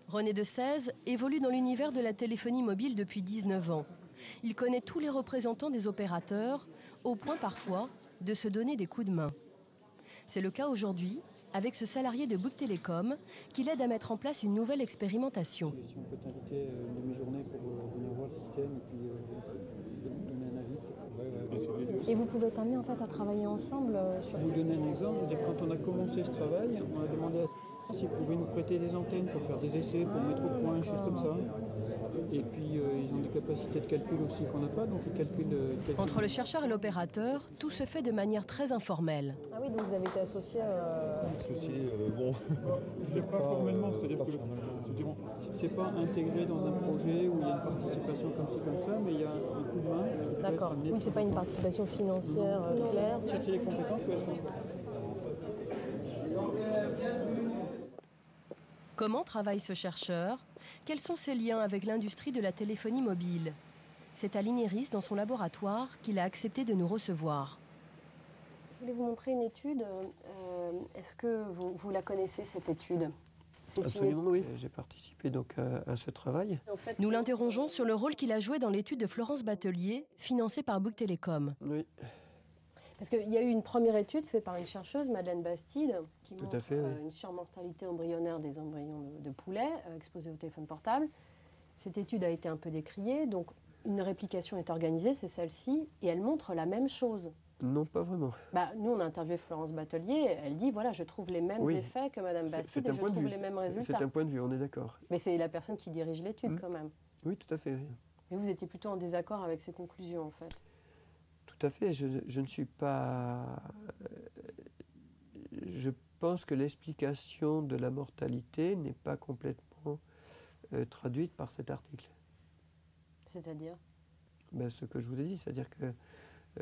René de Sèze évolue dans l'univers de la téléphonie mobile depuis 19 ans. Il connaît tous les représentants des opérateurs, au point parfois de se donner des coups de main. C'est le cas aujourd'hui avec ce salarié de Bouygues Telecom qui l'aide à mettre en place une nouvelle expérimentation. Si on peut t'inviter une demi-journée pour venir voir le système et puis donner un avis. Et vous pouvez t'amener en fait à travailler ensemble sur... Pour vous donner un exemple, quand on a commencé ce travail, on a demandé à s'ils pouvaient nous prêter des antennes pour faire des essais, pour mettre au point, choses comme ça. Et puis ils ont des capacités de calcul aussi qu'on n'a pas, donc ils calculent... Entre le chercheur et l'opérateur, tout se fait de manière très informelle. Ah oui, donc vous avez été associé bon... Je dis pas formellement, c'est-à-dire que c'est pas intégré dans un projet où il y a une participation comme ci, comme ça, mais il y a un coup de main. D'accord, oui, c'est pas une participation financière claire. Chercher les compétences, elles sont... Comment travaille ce chercheur? Quels sont ses liens avec l'industrie de la téléphonie mobile? C'est à l'INERIS, dans son laboratoire, qu'il a accepté de nous recevoir. Je voulais vous montrer une étude. Est-ce que vous la connaissez, cette étude? Absolument, oui. J'ai participé donc à ce travail. En fait, nous l'interrogeons sur le rôle qu'il a joué dans l'étude de Florence Batelier, financée par Bouygues Telecom. Oui. Parce qu'il y a eu une première étude faite par une chercheuse, Madeleine Bastide, qui montre une surmortalité embryonnaire des embryons de poulets exposés au téléphone portable. Cette étude a été un peu décriée, donc une réplication est organisée, c'est celle-ci, et elle montre la même chose. Non, pas vraiment. Nous, on a interviewé Florence Batelier, elle dit, voilà, je trouve les mêmes effets que Madame Bastide et je trouve les mêmes résultats. C'est un point de vue, on est d'accord. Mais c'est la personne qui dirige l'étude quand même. Oui, tout à fait. Mais vous étiez plutôt en désaccord avec ses conclusions, en fait. Tout à fait, je ne suis pas... Je pense que l'explication de la mortalité n'est pas complètement traduite par cet article. C'est-à-dire Ce que je vous ai dit, c'est-à-dire que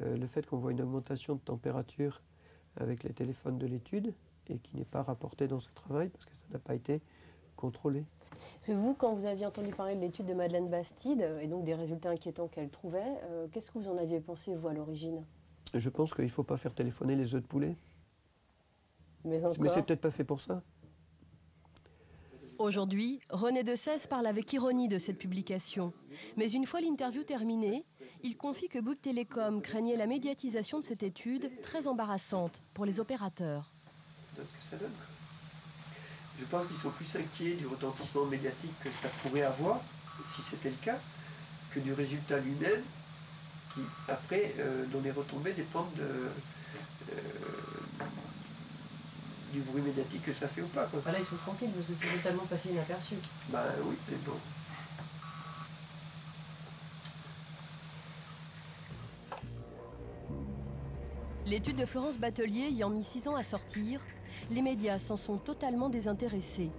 le fait qu'on voit une augmentation de température avec les téléphones de l'étude et qui n'est pas rapporté dans ce travail parce que ça n'a pas été contrôlé. Parce que vous, quand vous aviez entendu parler de l'étude de Madeleine Bastide et donc des résultats inquiétants qu'elle trouvait, qu'est-ce que vous en aviez pensé, vous, à l'origine? Je pense qu'il ne faut pas faire téléphoner les œufs de poulet. Mais c'est peut-être pas fait pour ça. Aujourd'hui, René de Sèze parle avec ironie de cette publication. Mais une fois l'interview terminée, il confie que Bouygues Telecom craignait la médiatisation de cette étude très embarrassante pour les opérateurs. Ça donne ce que ça donne. Je pense qu'ils sont plus inquiets du retentissement médiatique que ça pourrait avoir, si c'était le cas, que du résultat lui-même, qui, après, dont les retombées dépendent du bruit médiatique que ça fait ou pas. Là, ils sont tranquilles, parce que c'est totalement passé inaperçu. Oui, mais bon. L'étude de Florence Batelier ayant mis 6 ans à sortir, les médias s'en sont totalement désintéressés.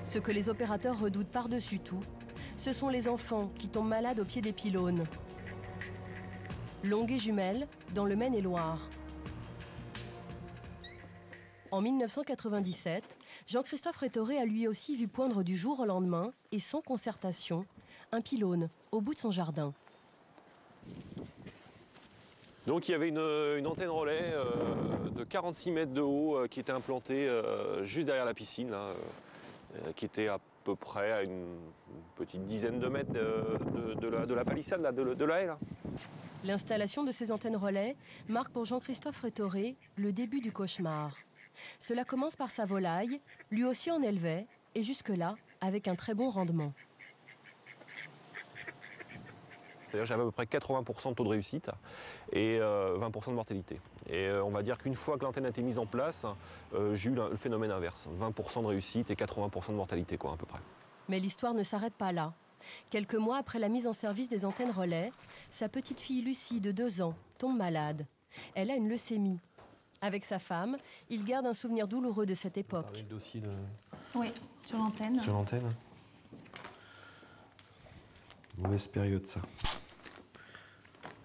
Ce que les opérateurs redoutent par-dessus tout, ce sont les enfants qui tombent malades au pied des pylônes. Longues et Jumelles, dans le Maine-et-Loire. En 1997, Jean-Christophe Rétoré a lui aussi vu poindre du jour au lendemain, et sans concertation, un pylône au bout de son jardin. Donc il y avait une antenne relais de 46 mètres de haut qui était implantée juste derrière la piscine, là, qui était à peu près à une petite dizaine de mètres de la palissade, là, de la haie. Là. L'installation de ces antennes relais marque pour Jean-Christophe Rétoré le début du cauchemar. Cela commence par sa volaille, lui aussi en élevait, et jusque-là, avec un très bon rendement. C'est-à-dire j'avais à peu près 80% de taux de réussite et 20% de mortalité. Et on va dire qu'une fois que l'antenne a été mise en place, j'ai eu le phénomène inverse. 20% de réussite et 80% de mortalité, quoi, à peu près. Mais l'histoire ne s'arrête pas là. Quelques mois après la mise en service des antennes relais, sa petite fille Lucie, de 2 ans, tombe malade. Elle a une leucémie. Avec sa femme, il garde un souvenir douloureux de cette époque. Le dossier de... Oui, sur l'antenne. Sur l'antenne. Mauvaise période, ça.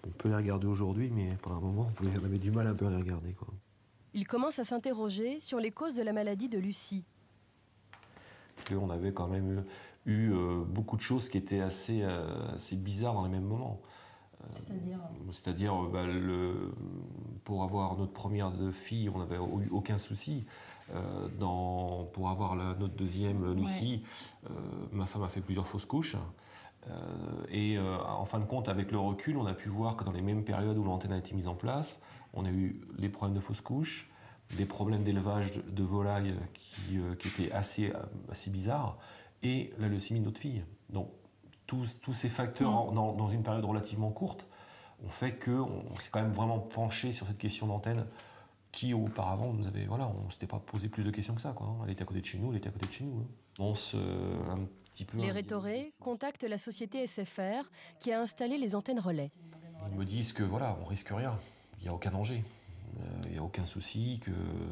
On peut les regarder aujourd'hui, mais pendant un moment, on avait du mal un peu à les regarder, quoi. Il commence à s'interroger sur les causes de la maladie de Lucie. On avait quand même eu beaucoup de choses qui étaient assez bizarres dans les mêmes moments. C'est-à-dire, pour avoir notre première fille, on n'avait eu aucun souci. pour avoir notre deuxième, Lucie, ma femme a fait plusieurs fausses couches. En fin de compte, avec le recul, on a pu voir que dans les mêmes périodes où l'antenne a été mise en place, on a eu les problèmes de fausses couches, des problèmes d'élevage de volailles qui étaient assez bizarres, et la leucémie de notre fille. Donc, tous ces facteurs, dans une période relativement courte, ont fait qu'on s'est quand même vraiment penché sur cette question d'antenne qui, auparavant, on ne s'était pas posé plus de questions que ça, quoi. Elle était à côté de chez nous, elle était à côté de chez nous. Un petit peu... Les Rétoré contactent la société SFR qui a installé les antennes relais. Ils me disent que voilà, on risque rien, il n'y a aucun danger, il n'y a aucun souci, que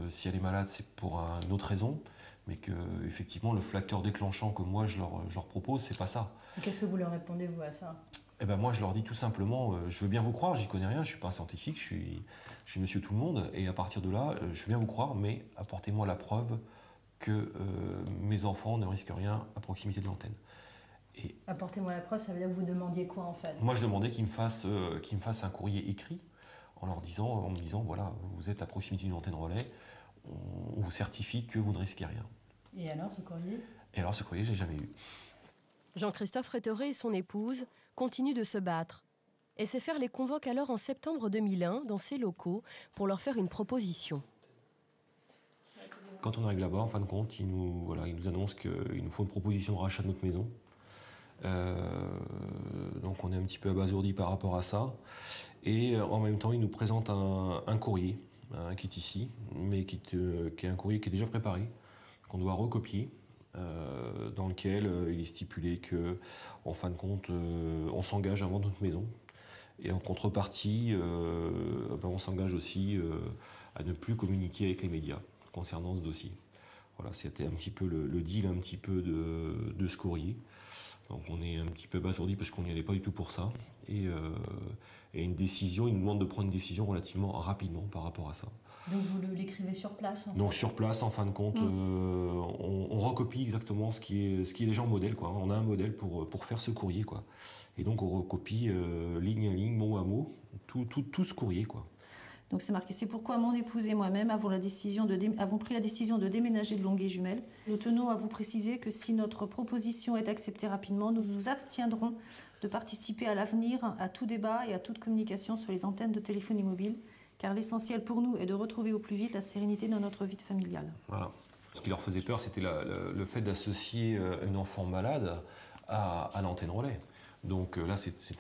si elle est malade, c'est pour une autre raison, mais que effectivement le facteur déclenchant que moi je leur propose, c'est pas ça. Qu'est-ce que vous leur répondez, vous, à ça? Eh ben moi, je leur dis tout simplement, je veux bien vous croire, j'y connais rien, je suis pas un scientifique, je suis monsieur tout le monde, et à partir de là, je veux bien vous croire, mais apportez-moi la preuve que mes enfants ne risquent rien à proximité de l'antenne. Apportez-moi la preuve, ça veut dire que vous demandiez quoi, en fait? Moi, je demandais qu'ils me fassent un courrier écrit, en me disant, voilà, vous êtes à proximité d'une antenne relais, on vous certifie que vous ne risquez rien. Et alors, ce courrier? Et alors, ce courrier, je l'ai jamais eu. Jean-Christophe Rétoré et son épouse continuent de se battre. SFR les convoque alors en septembre 2001 dans ses locaux pour leur faire une proposition. Quand on arrive là-bas, en fin de compte, ils nous annoncent qu'il nous faut une proposition de rachat de notre maison. Donc on est un petit peu abasourdi par rapport à ça. Et en même temps, ils nous présentent un courrier qui est ici, mais qui est un courrier qui est déjà préparé, qu'on doit recopier. Dans lequel il est stipulé que, en fin de compte, on s'engage à vendre notre maison. Et en contrepartie, on s'engage aussi à ne plus communiquer avec les médias concernant ce dossier. Voilà, c'était un petit peu le deal un petit peu de ce courrier. Donc on est un petit peu abasourdi parce qu'on n'y allait pas du tout pour ça. Et une décision, il nous demande de prendre une décision relativement rapidement par rapport à ça. Donc vous l'écrivez sur place, en fait. Donc sur place, en fin de compte, on recopie exactement ce qui est déjà en modèle, quoi. On a un modèle pour faire ce courrier, quoi. Et donc on recopie ligne à ligne, mot à mot, tout ce courrier, quoi. Donc c'est marqué, c'est pourquoi mon épouse et moi-même avons pris la décision de déménager de Longueuil-Jumelles. Nous tenons à vous préciser que si notre proposition est acceptée rapidement, nous nous abstiendrons de participer à l'avenir à tout débat et à toute communication sur les antennes de téléphonie mobile, car l'essentiel pour nous est de retrouver au plus vite la sérénité dans notre vie familiale. Voilà. Ce qui leur faisait peur, c'était le fait d'associer une enfant malade à l'antenne relais. Donc là,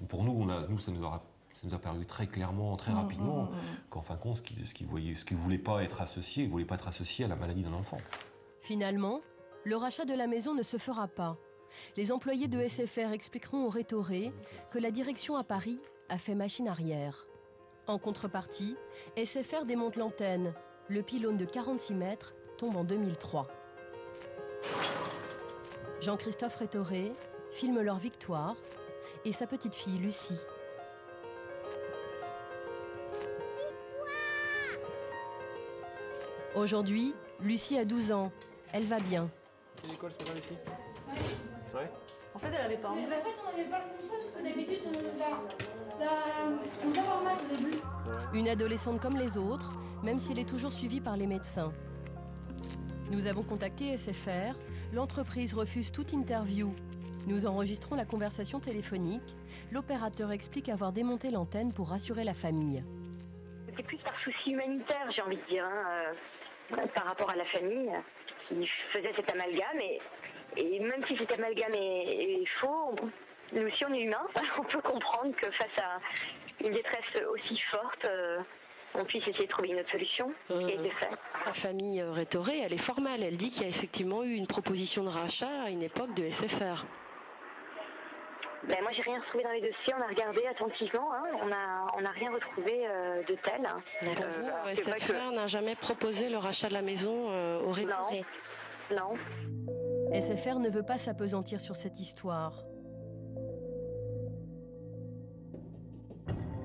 pour nous, ça nous a paru très clairement, très rapidement, qu'en fin de compte, ce qu'ils ne voulaient pas être associé, ils ne voulaient pas être associés à la maladie d'un enfant. Finalement, le rachat de la maison ne se fera pas. Les employés de SFR expliqueront aux Rétoré que la direction à Paris a fait machine arrière. En contrepartie, SFR démonte l'antenne. Le pylône de 46 mètres tombe en 2003. Jean-Christophe Rétoré filme leur victoire et sa petite fille Lucie. Aujourd'hui, Lucie a 12 ans. Elle va bien. C'est l'école ce matin, Lucie? Ouais. En fait, elle n'avait pas Mais en fait, on n'avait pas le contrôle parce que d'habitude, on va mal au début. Une adolescente comme les autres, même si elle est toujours suivie par les médecins. Nous avons contacté SFR. L'entreprise refuse toute interview. Nous enregistrons la conversation téléphonique. L'opérateur explique avoir démonté l'antenne pour rassurer la famille. C'est plus par souci humanitaire, j'ai envie de dire, par rapport à la famille qui faisait cet amalgame. Et même si cet amalgame est faux, nous aussi on est humains, on peut comprendre que face à une détresse aussi forte, on puisse essayer de trouver une autre solution. Ce qui a été fait. La famille Rétoré, elle est formelle. Elle dit qu'il y a effectivement eu une proposition de rachat à une époque de SFR. Ben moi j'ai rien retrouvé dans les dossiers, on a regardé attentivement, on n'a rien retrouvé de tel. Vous, SFR n'a jamais proposé le rachat de la maison au Rétoré? Non. SFR ne veut pas s'appesantir sur cette histoire.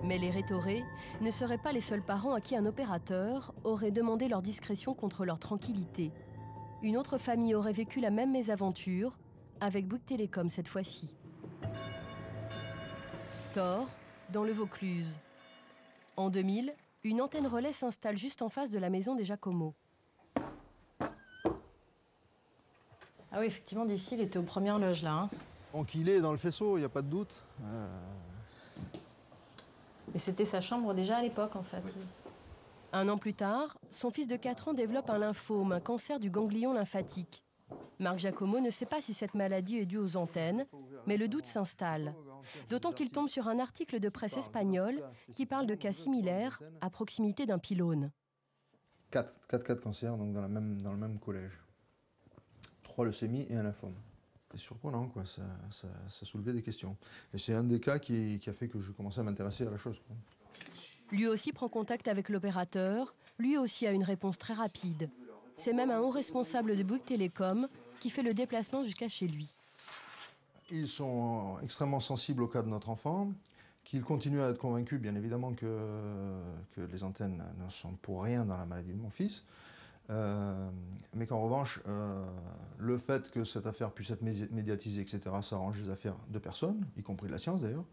Mais les Rétoré ne seraient pas les seuls parents à qui un opérateur aurait demandé leur discrétion contre leur tranquillité. Une autre famille aurait vécu la même mésaventure, avec Bouygues Télécom cette fois-ci. Thor, dans le Vaucluse. En 2000, une antenne relais s'installe juste en face de la maison des Giacomo. Ah oui, effectivement, d'ici, il était aux premières loges, là. Hein. Donc il est dans le faisceau, il n'y a pas de doute. Et c'était sa chambre déjà à l'époque, en fait. Oui. Un an plus tard, son fils de 4 ans développe un lymphome, un cancer du ganglion lymphatique. Marc Giacomo ne sait pas si cette maladie est due aux antennes, mais le doute s'installe. D'autant qu'il tombe sur un article de presse espagnol qui parle de cas similaires à proximité d'un pylône. 4 cas de cancer donc dans le même collège. 3 leucémies et un lymphome. C'est surprenant, quoi. Ça soulevait des questions. Et c'est un des cas qui a fait que je commençais à m'intéresser à la chose, quoi. Lui aussi prend contact avec l'opérateur, lui aussi a une réponse très rapide. C'est même un haut responsable de Bouygues Telecom qui fait le déplacement jusqu'à chez lui. Ils sont extrêmement sensibles au cas de notre enfant, qu'ils continuent à être convaincus, bien évidemment, que les antennes ne sont pour rien dans la maladie de mon fils. Mais qu'en revanche, le fait que cette affaire puisse être médiatisée, etc., ça arrange les affaires de personnes, y compris de la science d'ailleurs,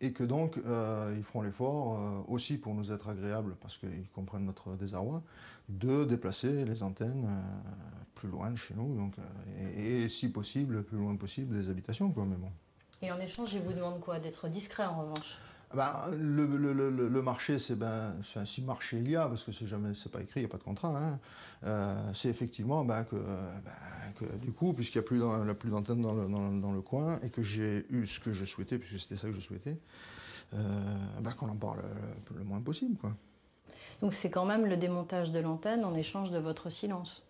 et que donc ils feront l'effort, aussi pour nous être agréables, parce qu'ils comprennent notre désarroi, de déplacer les antennes plus loin de chez nous, donc, et si possible, le plus loin possible des habitations, quoi, mais bon. Et en échange, je vous demande quoi? D'être discret en revanche? Le marché, c'est si marché il y a, parce que c'est pas écrit, il n'y a pas de contrat, hein, c'est effectivement que du coup, puisqu'il n'y a plus d'antenne dans le coin, et que j'ai eu ce que je souhaitais, puisque c'était ça que je souhaitais, qu'on en parle le moins possible, quoi. Donc c'est quand même le démontage de l'antenne en échange de votre silence?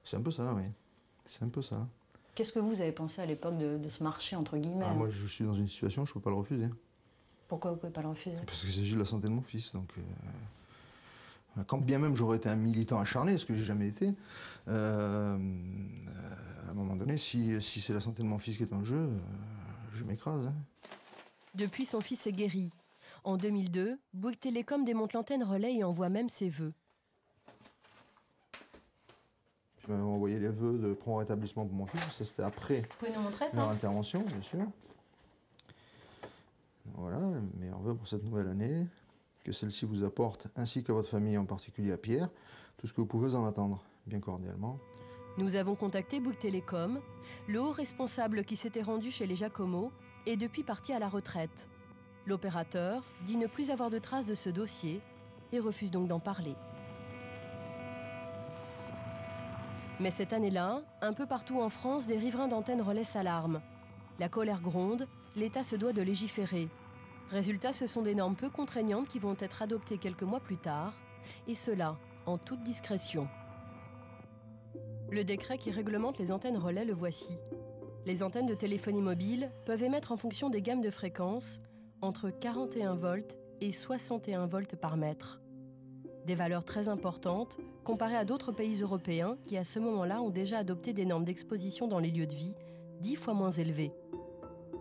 C'est un peu ça, oui. C'est un peu ça. Qu'est-ce que vous avez pensé à l'époque de ce marché, entre guillemets? Moi, je suis dans une situation, je ne peux pas le refuser. Pourquoi vous ne pouvez pas le refuser? Parce qu'il s'agit de la santé de mon fils. Donc, quand bien même j'aurais été un militant acharné, ce que j'ai jamais été, à un moment donné, si c'est la santé de mon fils qui est en jeu, je m'écrase. Hein. Depuis, son fils est guéri. En 2002, Bouygues Telecom démonte l'antenne relais et envoie même ses vœux. Je m'avais envoyé les vœux de prompt rétablissement pour mon fils, ça c'était après Vous pouvez nous montrer ça? Leur intervention, bien sûr. Voilà, meilleurs vœux pour cette nouvelle année. Que celle-ci vous apporte, ainsi qu'à votre famille, en particulier à Pierre, tout ce que vous pouvez en attendre, bien cordialement. Nous avons contacté Bouygues Telecom, le haut responsable qui s'était rendu chez les Giacomo est depuis parti à la retraite. L'opérateur dit ne plus avoir de traces de ce dossier et refuse donc d'en parler. Mais cette année-là, un peu partout en France, des riverains d'antennes relais s'alarment. La colère gronde, l'État se doit de légiférer. Résultat, ce sont des normes peu contraignantes qui vont être adoptées quelques mois plus tard, et cela en toute discrétion. Le décret qui réglemente les antennes relais, le voici. Les antennes de téléphonie mobile peuvent émettre en fonction des gammes de fréquences entre 41 volts et 61 volts par mètre. Des valeurs très importantes comparées à d'autres pays européens qui, à ce moment-là, ont déjà adopté des normes d'exposition dans les lieux de vie 10 fois moins élevées.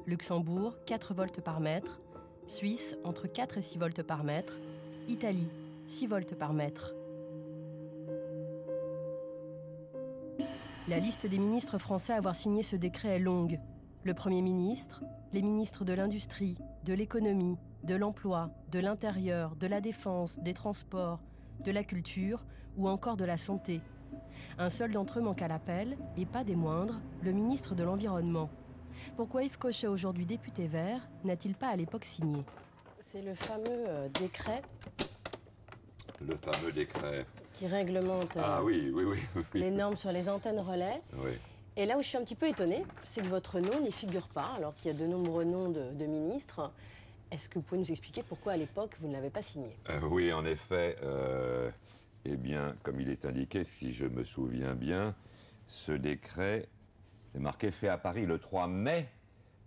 Luxembourg, 4 volts par mètre. Suisse, entre 4 et 6 volts par mètre. Italie, 6 volts par mètre. La liste des ministres français à avoir signé ce décret est longue. Le Premier ministre, les ministres de l'Industrie, de l'Économie, de l'Emploi, de l'Intérieur, de la Défense, des Transports, de la Culture ou encore de la Santé. Un seul d'entre eux manque à l'appel, et pas des moindres, le ministre de l'Environnement. Pourquoi Yves Cochet, aujourd'hui député vert, n'a-t-il pas à l'époque signé? C'est le fameux décret. Le fameux décret. Qui réglemente oui. les normes sur les antennes relais. Oui. Et là où je suis un petit peu étonnée, c'est que votre nom n'y figure pas, alors qu'il y a de nombreux noms de ministres. Est-ce que vous pouvez nous expliquer pourquoi, à l'époque, vous ne l'avez pas signé? Oui, en effet. Eh bien, comme il est indiqué, si je me souviens bien, ce décret est marqué fait à Paris le 3 mai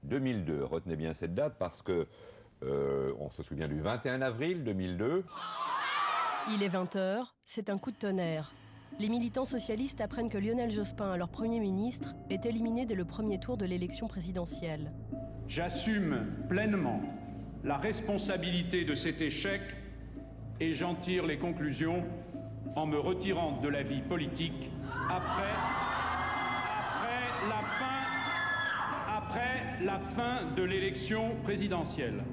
2002. Retenez bien cette date parce que on se souvient du 21 avril 2002. Il est 20h, c'est un coup de tonnerre. Les militants socialistes apprennent que Lionel Jospin, leur Premier ministre, est éliminé dès le premier tour de l'élection présidentielle. J'assume pleinement la responsabilité de cet échec et j'en tire les conclusions en me retirant de la vie politique après la fin de l'élection présidentielle.